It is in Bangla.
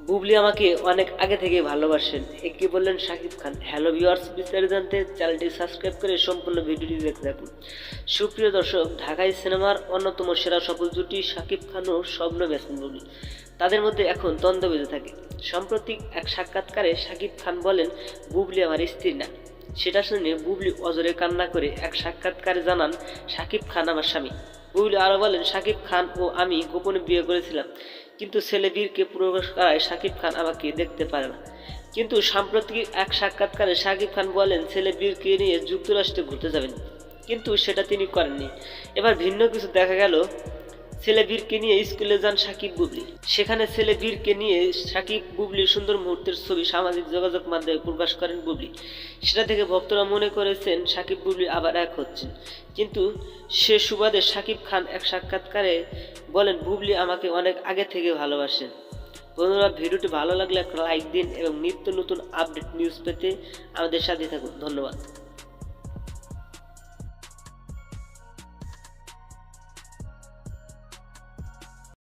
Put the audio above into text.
বুবলি আমাকে অনেক আগে থেকে ভালোবাসেন, একে বললেন শাকিব খান। হ্যালো ভিউয়ার্স, বিস্তারিত জানতে চ্যানেলটি সাবস্ক্রাইব করে সম্পূর্ণ ভিডিওটি দেখতে থাকুন। সুপ্রিয় দর্শক, ঢাকাই সিনেমার অন্যতম সেরা সফল জুটি শাকিব খান ও শবনম ইয়াসমিন বুবলি, তাদের মধ্যে এখন দ্বন্দ্ব বেঁধে থাকে। সম্প্রতি এক সাক্ষাৎকারে শাকিব খান বলেন, বুবলি আমার স্ত্রী না। সেটা শুনে বুবলি অজরে কান্না করে এক সাক্ষাৎকারে জানান, শাকিব খান আমার স্বামী। বুবলি আরও বলেন, শাকিব খান ও আমি গোপনে বিয়ে করেছিলাম, কিন্তু ছেলে বীরকে প্রকাশ করায় শাকিব খান আমাকে দেখতে পারে না। কিন্তু সাম্প্রতিক এক সাক্ষাৎকারে শাকিব খান বলেন, ছেলে বীরকে নিয়ে যুক্তরাষ্ট্রে ঘুরতে যাবেন, কিন্তু সেটা তিনি করেননি। এবার ভিন্ন কিছু দেখা গেল, ছেলে বীরকে নিয়ে স্কুলে যান শাকিব বুবলি। সেখানে ছেলে বীরকে নিয়ে শাকিব বুবলির সুন্দর মুহূর্তের ছবি সামাজিক যোগাযোগ মাধ্যমে প্রকাশ করেন বুবলি। সেটা থেকে ভক্তরা মনে করেছেন শাকিব বুবলি আবার এক হচ্ছেন, কিন্তু সে সুবাদে শাকিব খান এক সাক্ষাৎকারে বলেন, বুবলি আমাকে অনেক আগে থেকে ভালোবাসেন। বন্ধুরা, ভিডিওটি ভালো লাগলে একটা লাইক দিন এবং নিত্য নতুন আপডেট নিউজ পেতে আমাদের সাথে থাকুন। ধন্যবাদ।